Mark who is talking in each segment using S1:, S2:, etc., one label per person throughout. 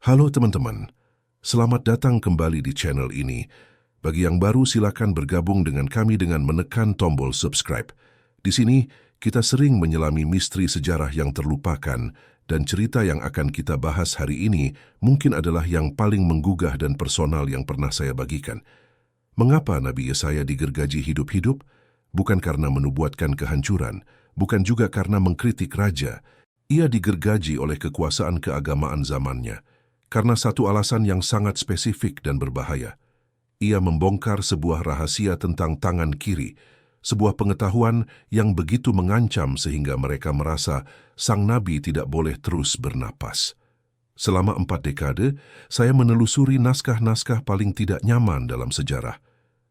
S1: Halo teman-teman, selamat datang kembali di channel ini. Bagi yang baru silakan bergabung dengan kami dengan menekan tombol subscribe. Di sini kita sering menyelami misteri sejarah yang terlupakan dan cerita yang akan kita bahas hari ini mungkin adalah yang paling menggugah dan personal yang pernah saya bagikan. Mengapa Nabi Yesaya digergaji hidup-hidup? Bukan karena menubuatkan kehancuran, bukan juga karena mengkritik raja. Ia digergaji oleh kekuasaan keagamaan zamannya. Karena satu alasan yang sangat spesifik dan berbahaya. Ia membongkar sebuah rahasia tentang tangan kiri, sebuah pengetahuan yang begitu mengancam sehingga mereka merasa sang nabi tidak boleh terus bernapas. Selama 4 dekade, saya menelusuri naskah-naskah paling tidak nyaman dalam sejarah.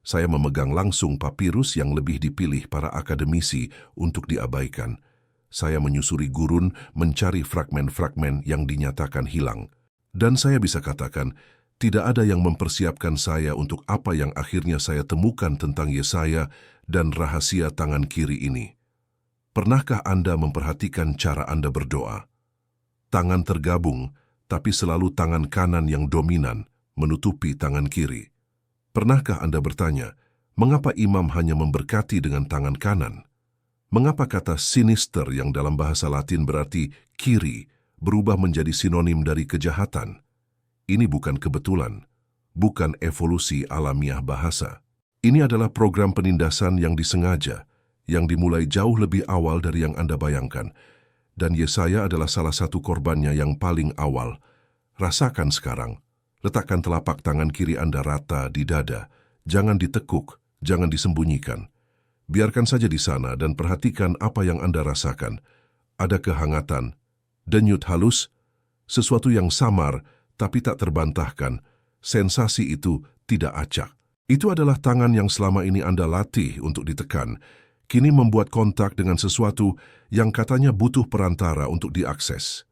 S1: Saya memegang langsung papirus yang lebih dipilih para akademisi untuk diabaikan. Saya menyusuri gurun mencari fragmen-fragmen yang dinyatakan hilang. Dan saya bisa katakan, tidak ada yang mempersiapkan saya untuk apa yang akhirnya saya temukan tentang Yesaya dan rahasia tangan kiri ini. Pernahkah Anda memperhatikan cara Anda berdoa? Tangan tergabung, tapi selalu tangan kanan yang dominan menutupi tangan kiri. Pernahkah Anda bertanya, mengapa imam hanya memberkati dengan tangan kanan? Mengapa kata sinister yang dalam bahasa Latin berarti kiri berubah menjadi sinonim dari kejahatan? Ini bukan kebetulan, bukan evolusi alamiah bahasa. Ini adalah program penindasan yang disengaja, yang dimulai jauh lebih awal dari yang Anda bayangkan. Dan Yesaya adalah salah satu korbannya yang paling awal. Rasakan sekarang. Letakkan telapak tangan kiri Anda rata di dada. Jangan ditekuk, jangan disembunyikan. Biarkan saja di sana dan perhatikan apa yang Anda rasakan. Ada kehangatan, denyut halus, sesuatu yang samar tapi tak terbantahkan. Sensasi itu tidak acak. Itu adalah tangan yang selama ini Anda latih untuk ditekan. Kini membuat kontak dengan sesuatu yang katanya butuh perantara untuk diakses.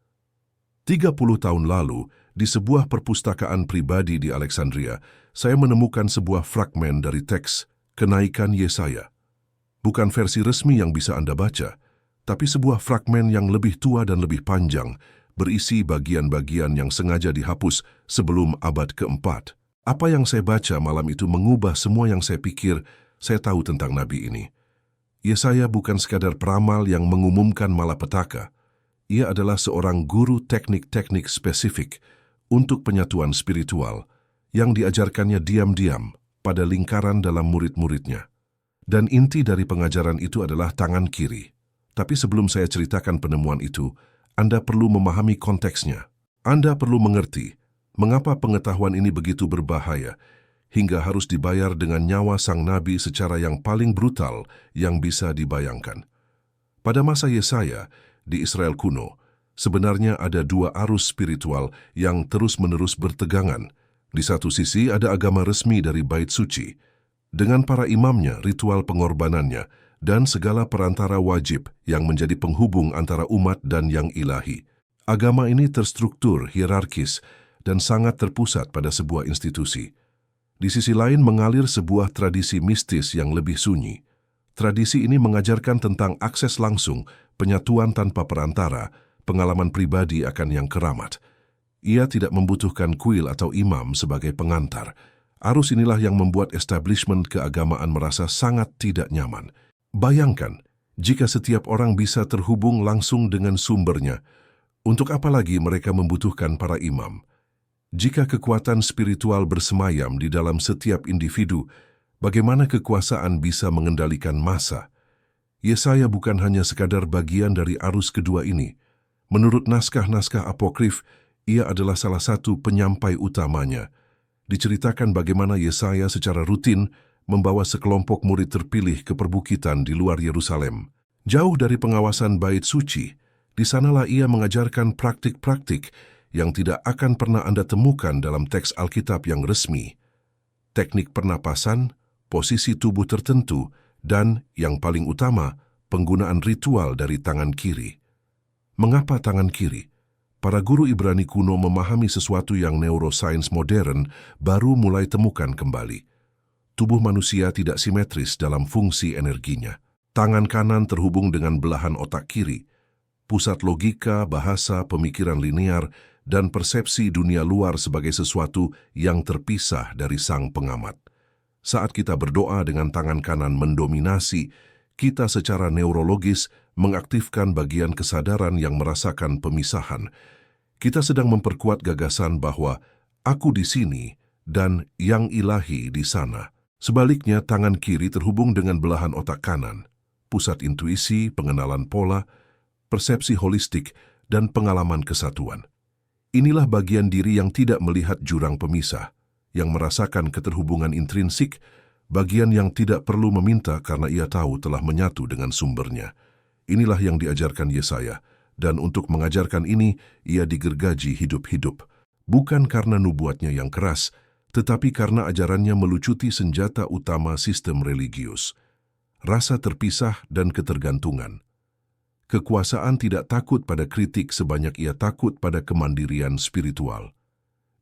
S1: 30 tahun lalu, di sebuah perpustakaan pribadi di Alexandria, saya menemukan sebuah fragmen dari teks Kenaikan Yesaya. Bukan versi resmi yang bisa Anda baca, tapi sebuah fragmen yang lebih tua dan lebih panjang, berisi bagian-bagian yang sengaja dihapus sebelum abad keempat. Apa yang saya baca malam itu mengubah semua yang saya pikir saya tahu tentang nabi ini. Yesaya bukan sekadar peramal yang mengumumkan malapetaka. Ia adalah seorang guru teknik-teknik spesifik untuk penyatuan spiritual yang diajarkannya diam-diam pada lingkaran dalam murid-muridnya. Dan inti dari pengajaran itu adalah tangan kiri. Tapi sebelum saya ceritakan penemuan itu, Anda perlu memahami konteksnya. Anda perlu mengerti mengapa pengetahuan ini begitu berbahaya hingga harus dibayar dengan nyawa sang nabi secara yang paling brutal yang bisa dibayangkan. Pada masa Yesaya, di Israel kuno, sebenarnya ada dua arus spiritual yang terus-menerus bertegangan. Di satu sisi ada agama resmi dari Bait Suci, dengan para imamnya, ritual pengorbanannya, dan segala perantara wajib yang menjadi penghubung antara umat dan yang ilahi. Agama ini terstruktur, hierarkis, dan sangat terpusat pada sebuah institusi. Di sisi lain mengalir sebuah tradisi mistis yang lebih sunyi. Tradisi ini mengajarkan tentang akses langsung, penyatuan tanpa perantara, pengalaman pribadi akan yang keramat. Ia tidak membutuhkan kuil atau imam sebagai pengantar. Arus inilah yang membuat establishment keagamaan merasa sangat tidak nyaman. Bayangkan, jika setiap orang bisa terhubung langsung dengan sumbernya, untuk apa lagi mereka membutuhkan para imam? Jika kekuatan spiritual bersemayam di dalam setiap individu, bagaimana kekuasaan bisa mengendalikan massa? Yesaya bukan hanya sekadar bagian dari arus kedua ini. Menurut naskah-naskah apokrif, ia adalah salah satu penyampai utamanya. Diceritakan bagaimana Yesaya secara rutin membawa sekelompok murid terpilih ke perbukitan di luar Yerusalem. Jauh dari pengawasan Bait Suci, di sanalah ia mengajarkan praktik-praktik yang tidak akan pernah Anda temukan dalam teks Alkitab yang resmi. Teknik pernapasan, posisi tubuh tertentu, dan, yang paling utama, penggunaan ritual dari tangan kiri. Mengapa tangan kiri? Para guru Ibrani kuno memahami sesuatu yang neuroscience modern baru mulai temukan kembali. Tubuh manusia tidak simetris dalam fungsi energinya. Tangan kanan terhubung dengan belahan otak kiri. Pusat logika, bahasa, pemikiran linear, dan persepsi dunia luar sebagai sesuatu yang terpisah dari sang pengamat. Saat kita berdoa dengan tangan kanan mendominasi, kita secara neurologis mengaktifkan bagian kesadaran yang merasakan pemisahan. Kita sedang memperkuat gagasan bahwa aku di sini dan yang ilahi di sana. Sebaliknya, tangan kiri terhubung dengan belahan otak kanan, pusat intuisi, pengenalan pola, persepsi holistik, dan pengalaman kesatuan. Inilah bagian diri yang tidak melihat jurang pemisah, yang merasakan keterhubungan intrinsik, bagian yang tidak perlu meminta karena ia tahu telah menyatu dengan sumbernya. Inilah yang diajarkan Yesaya, dan untuk mengajarkan ini, ia digergaji hidup-hidup. Bukan karena nubuatnya yang keras, tetapi karena ajarannya melucuti senjata utama sistem religius. Rasa terpisah dan ketergantungan. Kekuasaan tidak takut pada kritik sebanyak ia takut pada kemandirian spiritual.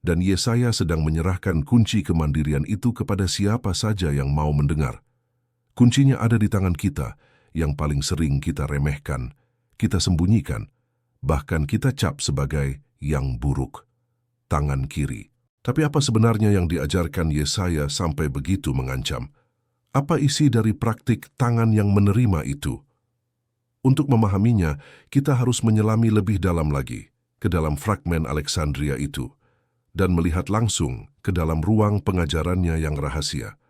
S1: Dan Yesaya sedang menyerahkan kunci kemandirian itu kepada siapa saja yang mau mendengar. Kuncinya ada di tangan kita, yang paling sering kita remehkan, kita sembunyikan, bahkan kita cap sebagai yang buruk. Tangan kiri. Tapi apa sebenarnya yang diajarkan Yesaya sampai begitu mengancam? Apa isi dari praktik tangan yang menerima itu? Untuk memahaminya, kita harus menyelami lebih dalam lagi ke dalam fragmen Alexandria itu dan melihat langsung ke dalam ruang pengajarannya yang rahasia.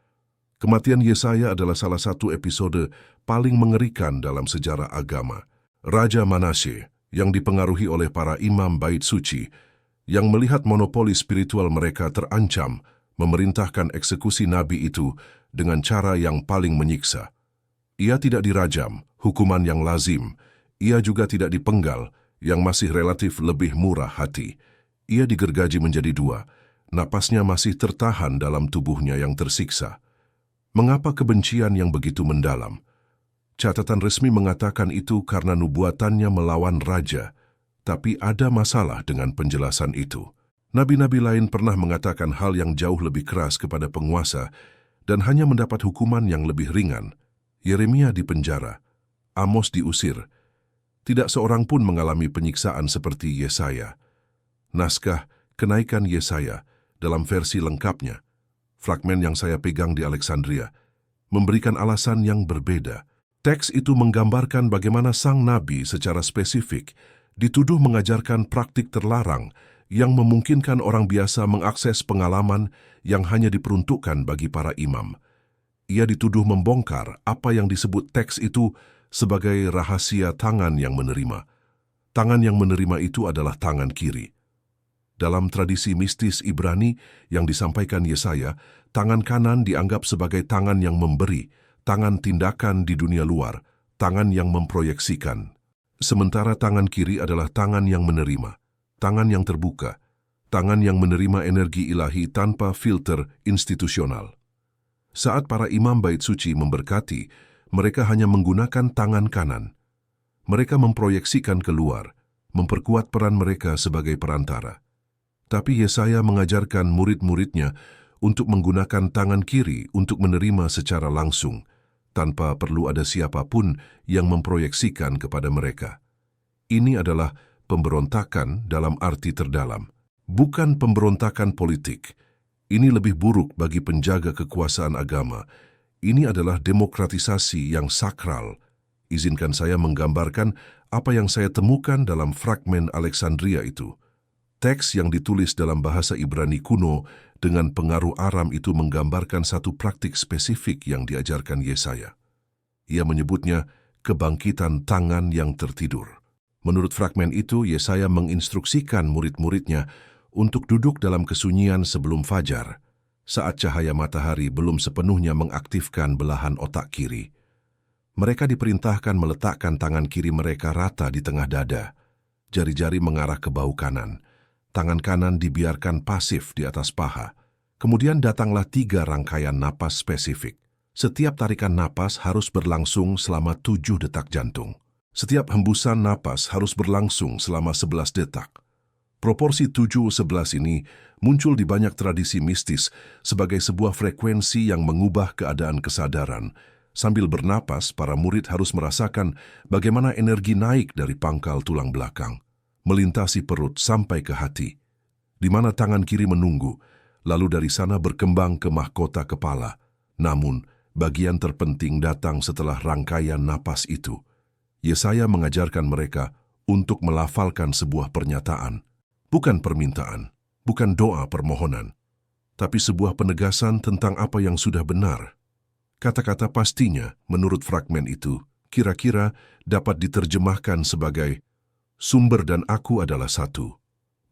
S1: Kematian Yesaya adalah salah satu episode paling mengerikan dalam sejarah agama. Raja Manasye, yang dipengaruhi oleh para imam bait suci, yang melihat monopoli spiritual mereka terancam, memerintahkan eksekusi nabi itu dengan cara yang paling menyiksa. Ia tidak dirajam, hukuman yang lazim. Ia juga tidak dipenggal, yang masih relatif lebih murah hati. Ia digergaji menjadi dua, napasnya masih tertahan dalam tubuhnya yang tersiksa. Mengapa kebencian yang begitu mendalam? Catatan resmi mengatakan itu karena nubuatannya melawan raja, tapi ada masalah dengan penjelasan itu. Nabi-nabi lain pernah mengatakan hal yang jauh lebih keras kepada penguasa dan hanya mendapat hukuman yang lebih ringan. Yeremia dipenjara, Amos diusir. Tidak seorang pun mengalami penyiksaan seperti Yesaya. Naskah Kenaikan Yesaya dalam versi lengkapnya, fragmen yang saya pegang di Alexandria, memberikan alasan yang berbeda. Teks itu menggambarkan bagaimana sang nabi secara spesifik dituduh mengajarkan praktik terlarang yang memungkinkan orang biasa mengakses pengalaman yang hanya diperuntukkan bagi para imam. Ia dituduh membongkar apa yang disebut teks itu sebagai rahasia tangan yang menerima. Tangan yang menerima itu adalah tangan kiri. Dalam tradisi mistis Ibrani yang disampaikan Yesaya, tangan kanan dianggap sebagai tangan yang memberi, tangan tindakan di dunia luar, tangan yang memproyeksikan. Sementara tangan kiri adalah tangan yang menerima, tangan yang terbuka, tangan yang menerima energi ilahi tanpa filter institusional. Saat para imam bait suci memberkati, mereka hanya menggunakan tangan kanan. Mereka memproyeksikan keluar, memperkuat peran mereka sebagai perantara. Tapi Yesaya mengajarkan murid-muridnya untuk menggunakan tangan kiri untuk menerima secara langsung, tanpa perlu ada siapapun yang memproyeksikan kepada mereka. Ini adalah pemberontakan dalam arti terdalam, bukan pemberontakan politik. Ini lebih buruk bagi penjaga kekuasaan agama. Ini adalah demokratisasi yang sakral. Izinkan saya menggambarkan apa yang saya temukan dalam fragmen Alexandria itu. Teks yang ditulis dalam bahasa Ibrani kuno dengan pengaruh Aram itu menggambarkan satu praktik spesifik yang diajarkan Yesaya. Ia menyebutnya kebangkitan tangan yang tertidur. Menurut fragmen itu, Yesaya menginstruksikan murid-muridnya untuk duduk dalam kesunyian sebelum fajar, saat cahaya matahari belum sepenuhnya mengaktifkan belahan otak kiri. Mereka diperintahkan meletakkan tangan kiri mereka rata di tengah dada, jari-jari mengarah ke bahu kanan, tangan kanan dibiarkan pasif di atas paha. Kemudian datanglah 3 rangkaian napas spesifik. Setiap tarikan napas harus berlangsung selama 7 detak jantung. Setiap hembusan napas harus berlangsung selama 11 detak. Proporsi 7-11 ini muncul di banyak tradisi mistis sebagai sebuah frekuensi yang mengubah keadaan kesadaran. Sambil bernapas, para murid harus merasakan bagaimana energi naik dari pangkal tulang belakang, melintasi perut sampai ke hati, di mana tangan kiri menunggu, lalu dari sana berkembang ke mahkota kepala. Namun, bagian terpenting datang setelah rangkaian napas itu. Yesaya mengajarkan mereka untuk melafalkan sebuah pernyataan, bukan permintaan, bukan doa permohonan, tapi sebuah penegasan tentang apa yang sudah benar. Kata-kata pastinya, menurut fragmen itu, kira-kira dapat diterjemahkan sebagai, sumber dan aku adalah satu.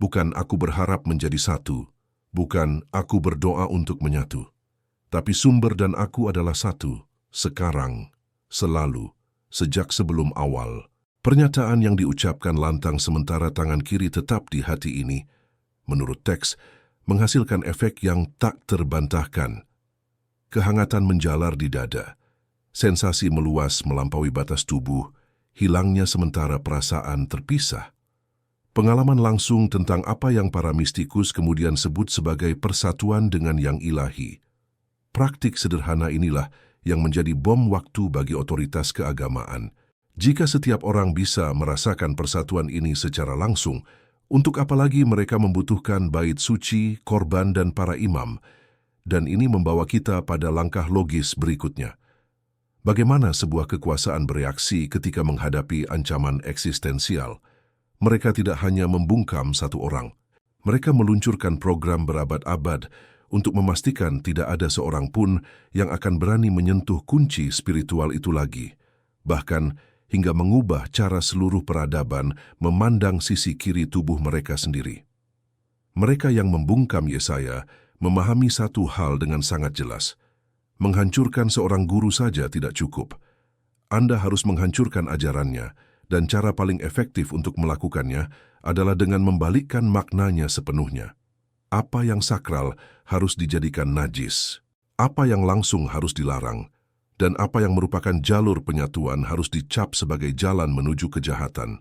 S1: Bukan aku berharap menjadi satu, bukan aku berdoa untuk menyatu. Tapi sumber dan aku adalah satu, sekarang, selalu, sejak sebelum awal. Pernyataan yang diucapkan lantang sementara tangan kiri tetap di hati ini, menurut teks, menghasilkan efek yang tak terbantahkan. Kehangatan menjalar di dada, sensasi meluas melampaui batas tubuh, hilangnya sementara perasaan terpisah. Pengalaman langsung tentang apa yang para mistikus kemudian sebut sebagai persatuan dengan yang ilahi. Praktik sederhana inilah yang menjadi bom waktu bagi otoritas keagamaan. Jika setiap orang bisa merasakan persatuan ini secara langsung, untuk apa lagi mereka membutuhkan bait suci, korban, dan para imam? Dan ini membawa kita pada langkah logis berikutnya. Bagaimana sebuah kekuasaan bereaksi ketika menghadapi ancaman eksistensial? Mereka tidak hanya membungkam satu orang. Mereka meluncurkan program berabad-abad untuk memastikan tidak ada seorang pun yang akan berani menyentuh kunci spiritual itu lagi. Bahkan hingga mengubah cara seluruh peradaban memandang sisi kiri tubuh mereka sendiri. Mereka yang membungkam Yesaya memahami satu hal dengan sangat jelas. Menghancurkan seorang guru saja tidak cukup. Anda harus menghancurkan ajarannya, dan cara paling efektif untuk melakukannya adalah dengan membalikkan maknanya sepenuhnya. Apa yang sakral harus dijadikan najis, apa yang langsung harus dilarang, dan apa yang merupakan jalur penyatuan harus dicap sebagai jalan menuju kejahatan.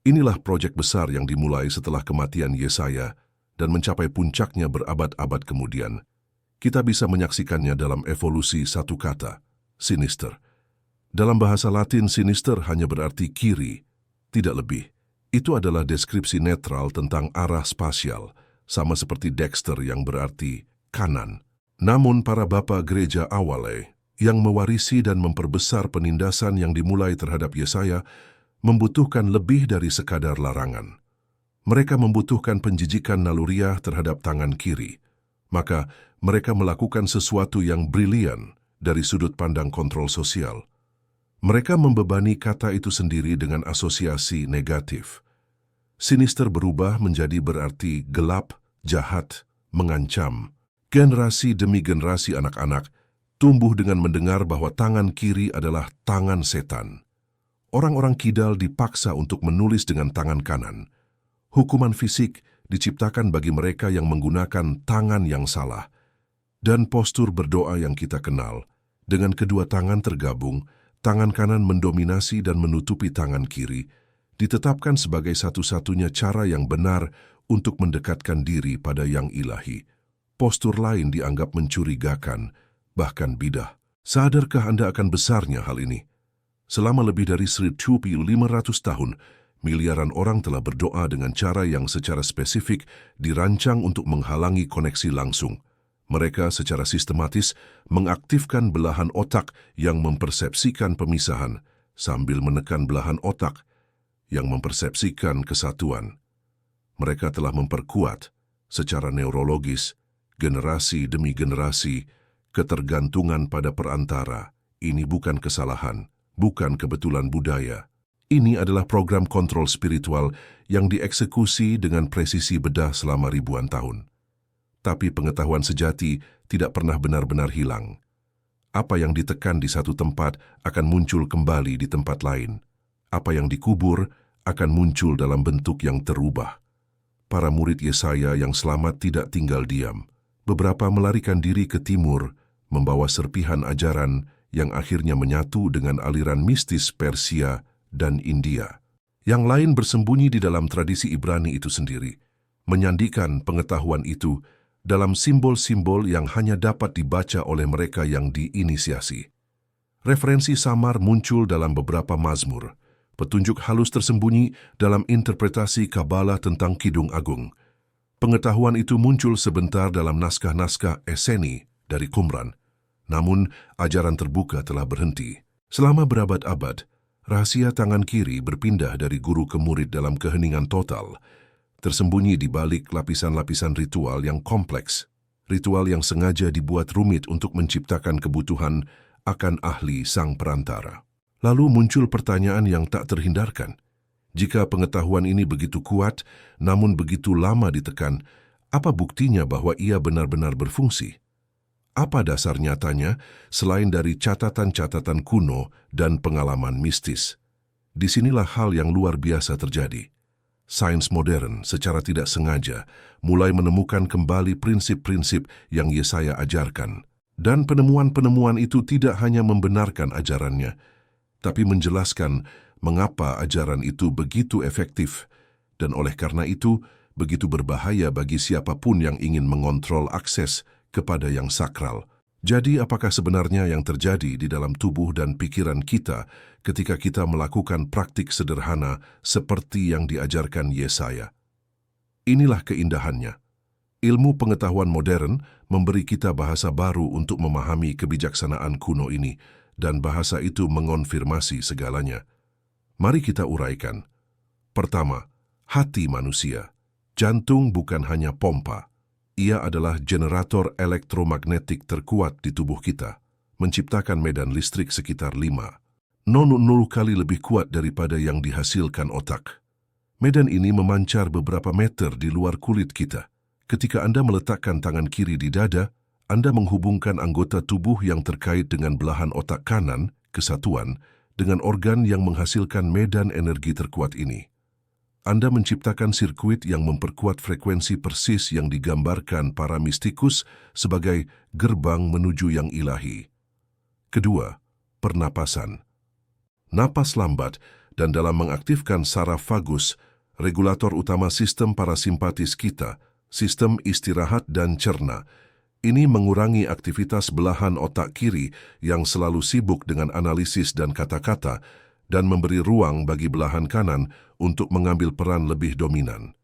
S1: Inilah proyek besar yang dimulai setelah kematian Yesaya dan mencapai puncaknya berabad-abad kemudian. Kita bisa menyaksikannya dalam evolusi satu kata, sinister. Dalam bahasa Latin, sinister hanya berarti kiri, tidak lebih. Itu adalah deskripsi netral tentang arah spasial, sama seperti Dexter yang berarti kanan. Namun para bapa gereja awalnya yang mewarisi dan memperbesar penindasan yang dimulai terhadap Yesaya membutuhkan lebih dari sekadar larangan. Mereka membutuhkan penjijikan naluriah terhadap tangan kiri. Maka mereka melakukan sesuatu yang brilian dari sudut pandang kontrol sosial. Mereka membebani kata itu sendiri dengan asosiasi negatif. Sinister berubah menjadi berarti gelap, jahat, mengancam. Generasi demi generasi anak-anak tumbuh dengan mendengar bahwa tangan kiri adalah tangan setan. Orang-orang kidal dipaksa untuk menulis dengan tangan kanan. Hukuman fisik diciptakan bagi mereka yang menggunakan tangan yang salah. Dan postur berdoa yang kita kenal, dengan kedua tangan tergabung, tangan kanan mendominasi dan menutupi tangan kiri, ditetapkan sebagai satu-satunya cara yang benar untuk mendekatkan diri pada yang ilahi. Postur lain dianggap mencurigakan, bahkan bidah. Sadarkah Anda akan besarnya hal ini? Selama lebih dari 1.500 tahun, miliaran orang telah berdoa dengan cara yang secara spesifik dirancang untuk menghalangi koneksi langsung. Mereka secara sistematis mengaktifkan belahan otak yang mempersepsikan pemisahan sambil menekan belahan otak yang mempersepsikan kesatuan. Mereka telah memperkuat secara neurologis, generasi demi generasi, ketergantungan pada perantara. Ini bukan kesalahan, bukan kebetulan budaya. Ini adalah program kontrol spiritual yang dieksekusi dengan presisi bedah selama ribuan tahun. Tapi pengetahuan sejati tidak pernah benar-benar hilang. Apa yang ditekan di satu tempat akan muncul kembali di tempat lain. Apa yang dikubur akan muncul dalam bentuk yang terubah. Para murid Yesaya yang selamat tidak tinggal diam. Beberapa melarikan diri ke timur, membawa serpihan ajaran yang akhirnya menyatu dengan aliran mistis Persia dan India. Yang lain bersembunyi di dalam tradisi Ibrani itu sendiri, menyandikan pengetahuan itu dalam simbol-simbol yang hanya dapat dibaca oleh mereka yang diinisiasi. Referensi samar muncul dalam beberapa mazmur, petunjuk halus tersembunyi dalam interpretasi Kabbalah tentang Kidung Agung. Pengetahuan itu muncul sebentar dalam naskah-naskah Esseni dari Qumran. Namun, ajaran terbuka telah berhenti. Selama berabad-abad, rahasia tangan kiri berpindah dari guru ke murid dalam keheningan total, tersembunyi di balik lapisan-lapisan ritual yang kompleks, ritual yang sengaja dibuat rumit untuk menciptakan kebutuhan akan ahli sang perantara. Lalu muncul pertanyaan yang tak terhindarkan. Jika pengetahuan ini begitu kuat, namun begitu lama ditekan, apa buktinya bahwa ia benar-benar berfungsi? Apa dasar nyatanya selain dari catatan-catatan kuno dan pengalaman mistis? Disinilah hal yang luar biasa terjadi. Sains modern secara tidak sengaja mulai menemukan kembali prinsip-prinsip yang Yesaya ajarkan. Dan penemuan-penemuan itu tidak hanya membenarkan ajarannya, tapi menjelaskan mengapa ajaran itu begitu efektif dan oleh karena itu begitu berbahaya bagi siapapun yang ingin mengontrol akses kepada yang sakral. Jadi apakah sebenarnya yang terjadi di dalam tubuh dan pikiran kita ketika kita melakukan praktik sederhana seperti yang diajarkan Yesaya? Inilah keindahannya. Ilmu pengetahuan modern memberi kita bahasa baru untuk memahami kebijaksanaan kuno ini, dan bahasa itu mengonfirmasi segalanya. Mari kita uraikan. Pertama, hati manusia. Jantung bukan hanya pompa. Ia adalah generator elektromagnetik terkuat di tubuh kita, menciptakan medan listrik sekitar 5,00 kali lebih kuat daripada yang dihasilkan otak. Medan ini memancar beberapa meter di luar kulit kita. Ketika Anda meletakkan tangan kiri di dada, Anda menghubungkan anggota tubuh yang terkait dengan belahan otak kanan, kesatuan, dengan organ yang menghasilkan medan energi terkuat ini. Anda menciptakan sirkuit yang memperkuat frekuensi persis yang digambarkan para mistikus sebagai gerbang menuju yang ilahi. Kedua, pernapasan. Napas lambat dan dalam mengaktifkan saraf vagus, regulator utama sistem parasimpatis kita, sistem istirahat dan cerna. Ini mengurangi aktivitas belahan otak kiri yang selalu sibuk dengan analisis dan kata-kata dan memberi ruang bagi belahan kanan untuk mengambil peran lebih dominan.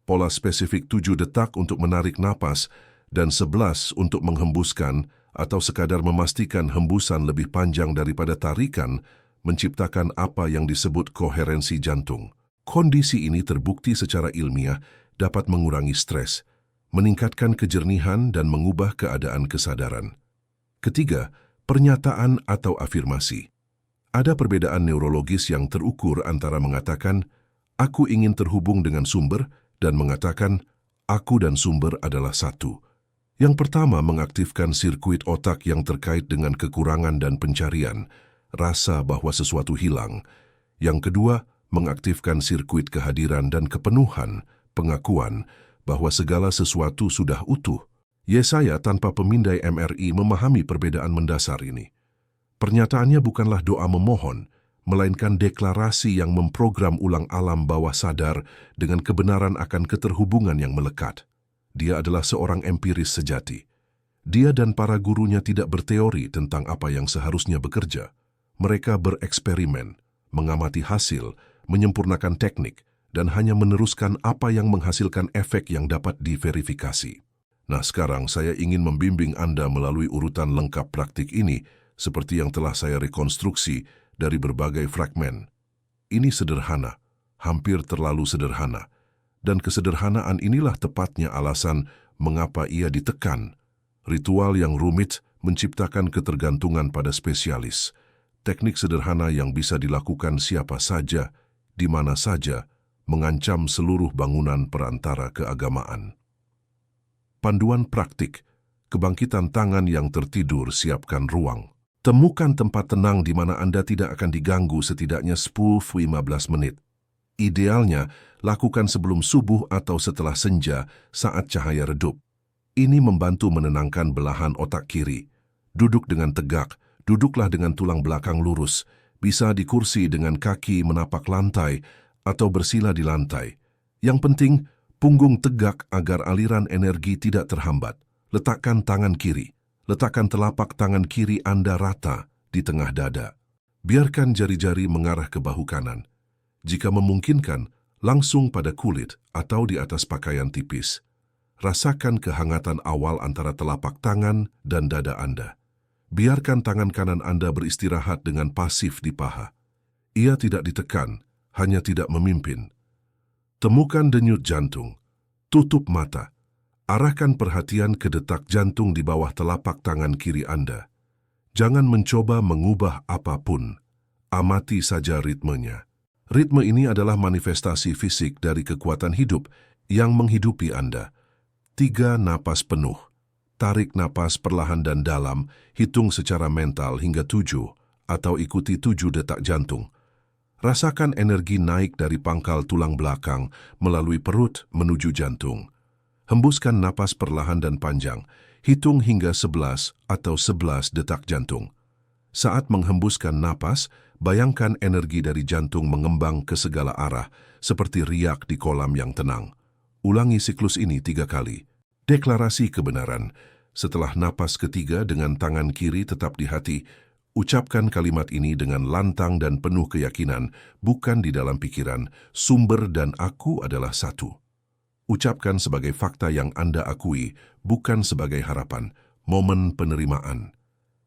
S1: Pola spesifik 7 detak untuk menarik napas dan 11 untuk menghembuskan atau sekadar memastikan hembusan lebih panjang daripada tarikan menciptakan apa yang disebut koherensi jantung. Kondisi ini terbukti secara ilmiah dapat mengurangi stres, meningkatkan kejernihan dan mengubah keadaan kesadaran. Ketiga, pernyataan atau afirmasi. Ada perbedaan neurologis yang terukur antara mengatakan, "Aku ingin terhubung dengan sumber," dan mengatakan, "Aku dan sumber adalah satu." Yang pertama mengaktifkan sirkuit otak yang terkait dengan kekurangan dan pencarian, rasa bahwa sesuatu hilang. Yang kedua, mengaktifkan sirkuit kehadiran dan kepenuhan, pengakuan bahwa segala sesuatu sudah utuh. Yesaya tanpa pemindai MRI memahami perbedaan mendasar ini. Pernyataannya bukanlah doa memohon, melainkan deklarasi yang memprogram ulang alam bawah sadar dengan kebenaran akan keterhubungan yang melekat. Dia adalah seorang empiris sejati. Dia dan para gurunya tidak berteori tentang apa yang seharusnya bekerja. Mereka bereksperimen, mengamati hasil, menyempurnakan teknik, dan hanya meneruskan apa yang menghasilkan efek yang dapat diverifikasi. Nah, sekarang saya ingin membimbing Anda melalui urutan lengkap praktik ini, seperti yang telah saya rekonstruksi dari berbagai fragmen. Ini sederhana, hampir terlalu sederhana, dan kesederhanaan inilah tepatnya alasan mengapa ia ditekan. Ritual yang rumit menciptakan ketergantungan pada spesialis. Teknik sederhana yang bisa dilakukan siapa saja, di mana saja, mengancam seluruh bangunan perantara keagamaan. Panduan praktik, kebangkitan tangan yang tertidur, siapkan ruang. Temukan tempat tenang di mana Anda tidak akan diganggu setidaknya 10-15 menit. Idealnya, lakukan sebelum subuh atau setelah senja saat cahaya redup. Ini membantu menenangkan belahan otak kiri. Duduk dengan tegak, duduklah dengan tulang belakang lurus, bisa di kursi dengan kaki menapak lantai atau bersila di lantai. Yang penting, punggung tegak agar aliran energi tidak terhambat. Letakkan tangan kiri. Letakkan telapak tangan kiri Anda rata di tengah dada. Biarkan jari-jari mengarah ke bahu kanan. Jika memungkinkan, langsung pada kulit atau di atas pakaian tipis. Rasakan kehangatan awal antara telapak tangan dan dada Anda. Biarkan tangan kanan Anda beristirahat dengan pasif di paha. Ia tidak ditekan, hanya tidak memimpin. Temukan denyut jantung. Tutup mata. Arahkan perhatian ke detak jantung di bawah telapak tangan kiri Anda. Jangan mencoba mengubah apapun. Amati saja ritmenya. Ritme ini adalah manifestasi fisik dari kekuatan hidup yang menghidupi Anda. 3 napas penuh. Tarik napas perlahan dan dalam, hitung secara mental hingga 7, atau ikuti 7 detak jantung. Rasakan energi naik dari pangkal tulang belakang melalui perut menuju jantung. Hembuskan napas perlahan dan panjang, hitung hingga 11 atau 11 detak jantung. Saat menghembuskan napas, bayangkan energi dari jantung mengembang ke segala arah, seperti riak di kolam yang tenang. Ulangi siklus ini 3 kali. Deklarasi kebenaran. Setelah napas ketiga dengan tangan kiri tetap di hati, ucapkan kalimat ini dengan lantang dan penuh keyakinan, bukan di dalam pikiran. Sumber dan aku adalah satu. Ucapkan sebagai fakta yang Anda akui, bukan sebagai harapan. Momen penerimaan.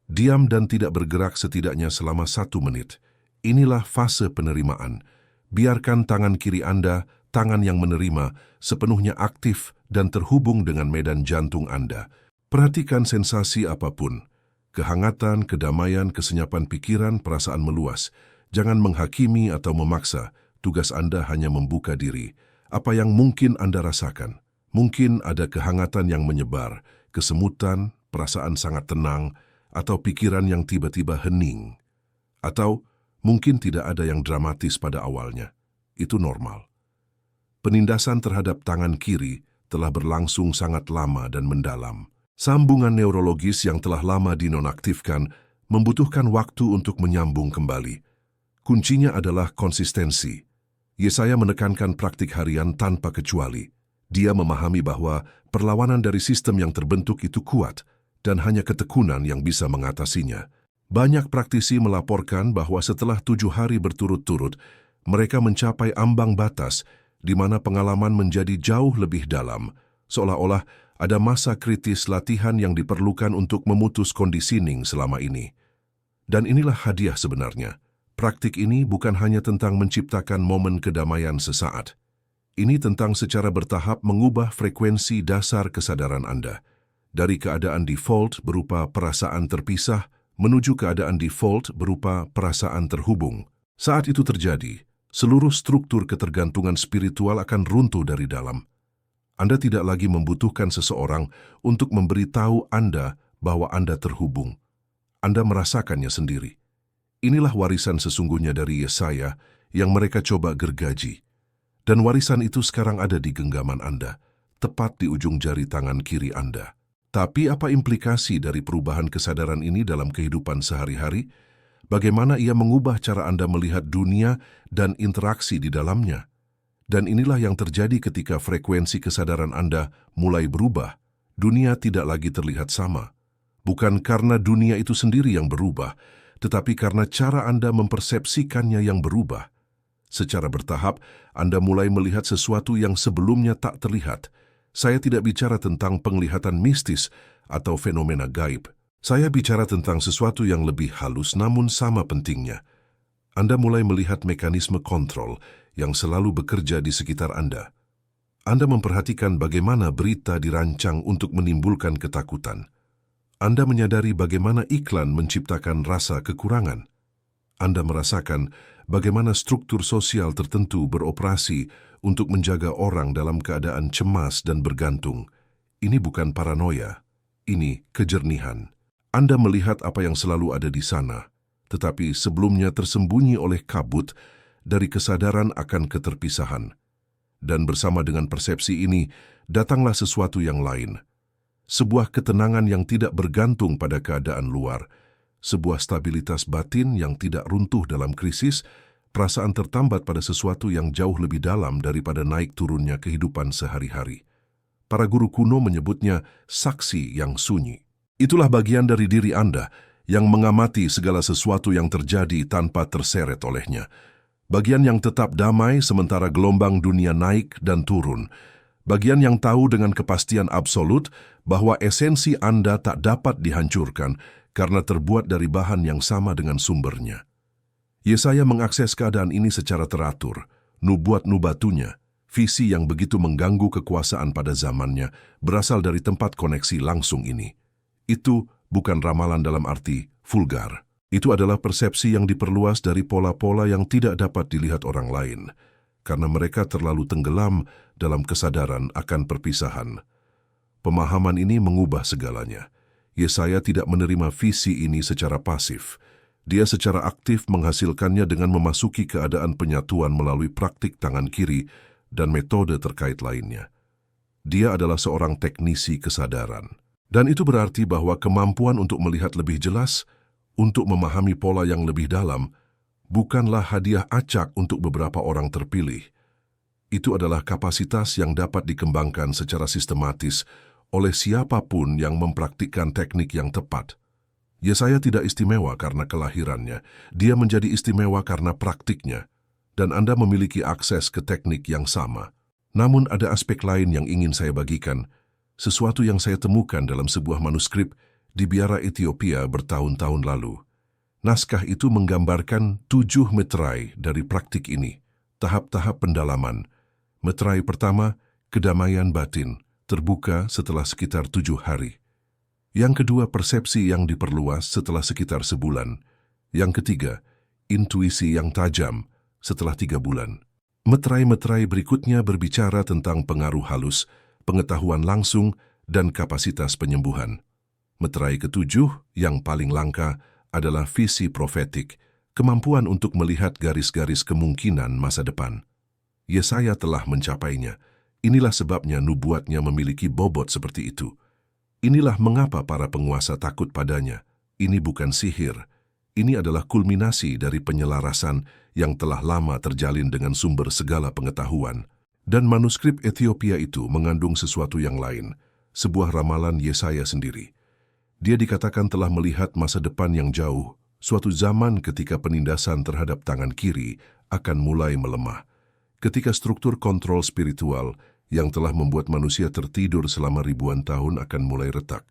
S1: Diam dan tidak bergerak setidaknya selama 1 menit. Inilah fase penerimaan. Biarkan tangan kiri Anda, tangan yang menerima, sepenuhnya aktif dan terhubung dengan medan jantung Anda. Perhatikan sensasi apapun. Kehangatan, kedamaian, kesenyapan pikiran, perasaan meluas. Jangan menghakimi atau memaksa. Tugas Anda hanya membuka diri. Apa yang mungkin Anda rasakan? Mungkin ada kehangatan yang menyebar, kesemutan, perasaan sangat tenang, atau pikiran yang tiba-tiba hening. Atau mungkin tidak ada yang dramatis pada awalnya. Itu normal. Penindasan terhadap tangan kiri telah berlangsung sangat lama dan mendalam. Sambungan neurologis yang telah lama dinonaktifkan membutuhkan waktu untuk menyambung kembali. Kuncinya adalah konsistensi. Yesaya menekankan praktik harian tanpa kecuali. Dia memahami bahwa perlawanan dari sistem yang terbentuk itu kuat dan hanya ketekunan yang bisa mengatasinya. Banyak praktisi melaporkan bahwa setelah 7 hari berturut-turut, mereka mencapai ambang batas di mana pengalaman menjadi jauh lebih dalam, seolah-olah ada masa kritis latihan yang diperlukan untuk memutus conditioning selama ini. Dan inilah hadiah sebenarnya. Praktik ini bukan hanya tentang menciptakan momen kedamaian sesaat. Ini tentang secara bertahap mengubah frekuensi dasar kesadaran Anda. Dari keadaan default berupa perasaan terpisah, menuju keadaan default berupa perasaan terhubung. Saat itu terjadi, seluruh struktur ketergantungan spiritual akan runtuh dari dalam. Anda tidak lagi membutuhkan seseorang untuk memberitahu Anda bahwa Anda terhubung. Anda merasakannya sendiri. Inilah warisan sesungguhnya dari Yesaya yang mereka coba gergaji. Dan warisan itu sekarang ada di genggaman Anda, tepat di ujung jari tangan kiri Anda. Tapi apa implikasi dari perubahan kesadaran ini dalam kehidupan sehari-hari? Bagaimana ia mengubah cara Anda melihat dunia dan interaksi di dalamnya? Dan inilah yang terjadi ketika frekuensi kesadaran Anda mulai berubah. Dunia tidak lagi terlihat sama. Bukan karena dunia itu sendiri yang berubah, tetapi karena cara Anda mempersepsikannya yang berubah. Secara bertahap, Anda mulai melihat sesuatu yang sebelumnya tak terlihat. Saya tidak bicara tentang penglihatan mistis atau fenomena gaib. Saya bicara tentang sesuatu yang lebih halus namun sama pentingnya. Anda mulai melihat mekanisme kontrol yang selalu bekerja di sekitar Anda. Anda memperhatikan bagaimana berita dirancang untuk menimbulkan ketakutan. Anda menyadari bagaimana iklan menciptakan rasa kekurangan. Anda merasakan bagaimana struktur sosial tertentu beroperasi untuk menjaga orang dalam keadaan cemas dan bergantung. Ini bukan paranoia, ini kejernihan. Anda melihat apa yang selalu ada di sana, tetapi sebelumnya tersembunyi oleh kabut dari kesadaran akan keterpisahan. Dan bersama dengan persepsi ini, datanglah sesuatu yang lain. Sebuah ketenangan yang tidak bergantung pada keadaan luar, sebuah stabilitas batin yang tidak runtuh dalam krisis, perasaan tertambat pada sesuatu yang jauh lebih dalam daripada naik turunnya kehidupan sehari-hari. Para guru kuno menyebutnya saksi yang sunyi. Itulah bagian dari diri Anda yang mengamati segala sesuatu yang terjadi tanpa terseret olehnya. Bagian yang tetap damai sementara gelombang dunia naik dan turun. Bagian yang tahu dengan kepastian absolut bahwa esensi Anda tak dapat dihancurkan karena terbuat dari bahan yang sama dengan sumbernya. Yesaya mengakses keadaan ini secara teratur. Nubuat-nubatunya, visi yang begitu mengganggu kekuasaan pada zamannya, berasal dari tempat koneksi langsung ini. Itu bukan ramalan dalam arti vulgar. Itu adalah persepsi yang diperluas dari pola-pola yang tidak dapat dilihat orang lain, karena mereka terlalu tenggelam dalam kesadaran akan perpisahan. Pemahaman ini mengubah segalanya. Yesaya tidak menerima visi ini secara pasif. Dia secara aktif menghasilkannya dengan memasuki keadaan penyatuan melalui praktik tangan kiri dan metode terkait lainnya. Dia adalah seorang teknisi kesadaran. Dan itu berarti bahwa kemampuan untuk melihat lebih jelas, untuk memahami pola yang lebih dalam, bukanlah hadiah acak untuk beberapa orang terpilih. Itu adalah kapasitas yang dapat dikembangkan secara sistematis oleh siapapun yang mempraktikkan teknik yang tepat. Yesaya tidak istimewa karena kelahirannya, dia menjadi istimewa karena praktiknya, dan Anda memiliki akses ke teknik yang sama. Namun ada aspek lain yang ingin saya bagikan, sesuatu yang saya temukan dalam sebuah manuskrip di biara Ethiopia bertahun-tahun lalu. Naskah itu menggambarkan 7 metrai dari praktik ini, tahap-tahap pendalaman. Metrai pertama, kedamaian batin, terbuka setelah sekitar 7 hari. Yang kedua, persepsi yang diperluas setelah sekitar sebulan. Yang ketiga, intuisi yang tajam setelah 3 bulan. Metrai-metrai berikutnya berbicara tentang pengaruh halus, pengetahuan langsung, dan kapasitas penyembuhan. Metrai ketujuh, yang paling langka, adalah visi profetik, kemampuan untuk melihat garis-garis kemungkinan masa depan. Yesaya telah mencapainya. Inilah sebabnya nubuatnya memiliki bobot seperti itu. Inilah mengapa para penguasa takut padanya. Ini bukan sihir. Ini adalah kulminasi dari penyelarasan yang telah lama terjalin dengan sumber segala pengetahuan. Dan manuskrip Ethiopia itu mengandung sesuatu yang lain, sebuah ramalan Yesaya sendiri. Dia dikatakan telah melihat masa depan yang jauh, suatu zaman ketika penindasan terhadap tangan kiri akan mulai melemah. Ketika struktur kontrol spiritual yang telah membuat manusia tertidur selama ribuan tahun akan mulai retak.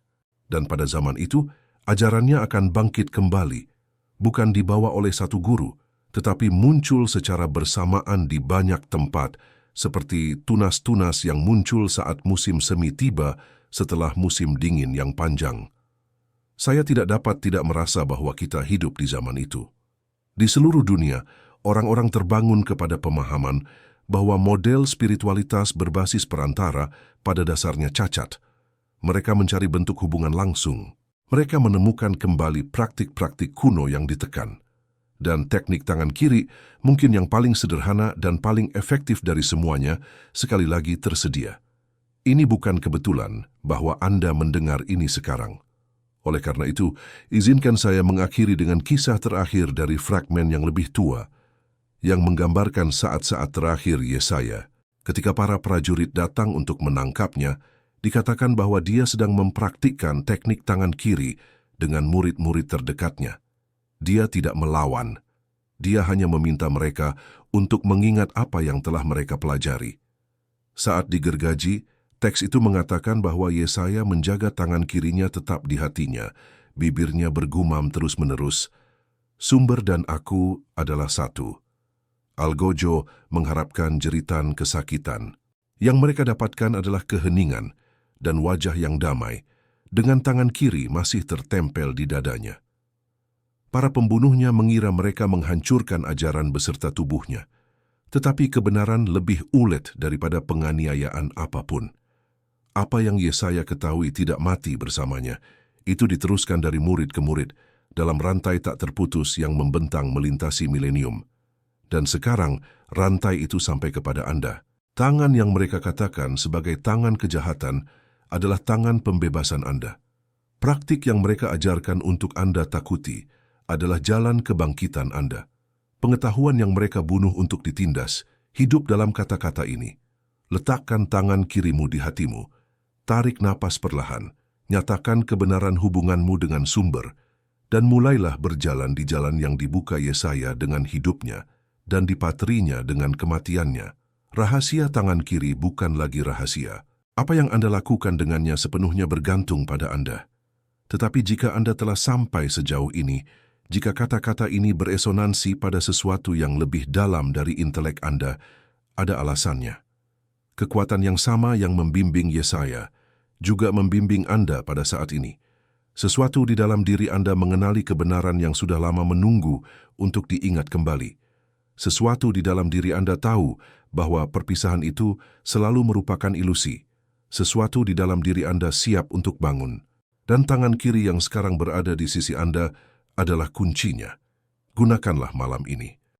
S1: Dan pada zaman itu, ajarannya akan bangkit kembali, bukan dibawa oleh satu guru, tetapi muncul secara bersamaan di banyak tempat, seperti tunas-tunas yang muncul saat musim semi tiba setelah musim dingin yang panjang. Saya tidak dapat tidak merasa bahwa kita hidup di zaman itu. Di seluruh dunia, orang-orang terbangun kepada pemahaman bahwa model spiritualitas berbasis perantara pada dasarnya cacat. Mereka mencari bentuk hubungan langsung. Mereka menemukan kembali praktik-praktik kuno yang ditekan. Dan teknik tangan kiri mungkin yang paling sederhana dan paling efektif dari semuanya, sekali lagi tersedia. Ini bukan kebetulan bahwa Anda mendengar ini sekarang. Oleh karena itu, izinkan saya mengakhiri dengan kisah terakhir dari fragmen yang lebih tua, yang menggambarkan saat-saat terakhir Yesaya. Ketika para prajurit datang untuk menangkapnya, dikatakan bahwa dia sedang mempraktikkan teknik tangan kiri dengan murid-murid terdekatnya. Dia tidak melawan. Dia hanya meminta mereka untuk mengingat apa yang telah mereka pelajari. Saat digergaji, teks itu mengatakan bahwa Yesaya menjaga tangan kirinya tetap di hatinya. Bibirnya bergumam terus-menerus, "Sumber dan aku adalah satu." Algojo mengharapkan jeritan kesakitan. Yang mereka dapatkan adalah keheningan dan wajah yang damai, dengan tangan kiri masih tertempel di dadanya. Para pembunuhnya mengira mereka menghancurkan ajaran beserta tubuhnya, tetapi kebenaran lebih ulet daripada penganiayaan apapun. Apa yang Yesaya ketahui tidak mati bersamanya, itu diteruskan dari murid ke murid dalam rantai tak terputus yang membentang melintasi milenium. Dan sekarang, rantai itu sampai kepada Anda. Tangan yang mereka katakan sebagai tangan kejahatan adalah tangan pembebasan Anda. Praktik yang mereka ajarkan untuk Anda takuti adalah jalan kebangkitan Anda. Pengetahuan yang mereka bunuh untuk ditindas, hidup dalam kata-kata ini. Letakkan tangan kirimu di hatimu, tarik napas perlahan, nyatakan kebenaran hubunganmu dengan sumber, Dan mulailah berjalan di jalan yang dibuka Yesaya dengan hidupnya dan dipaterinya dengan kematiannya. Rahasia tangan kiri bukan lagi rahasia. Apa yang Anda lakukan dengannya sepenuhnya bergantung pada Anda. Tetapi jika Anda telah sampai sejauh ini, jika kata-kata ini beresonansi pada sesuatu yang lebih dalam dari intelek Anda, ada alasannya. Kekuatan yang sama yang membimbing Yesaya juga membimbing Anda pada saat ini. Sesuatu di dalam diri Anda mengenali kebenaran yang sudah lama menunggu untuk diingat kembali. Sesuatu di dalam diri Anda tahu bahwa perpisahan itu selalu merupakan ilusi. Sesuatu di dalam diri Anda siap untuk bangun. Dan tangan kiri yang sekarang berada di sisi Anda adalah kuncinya. Gunakanlah malam ini.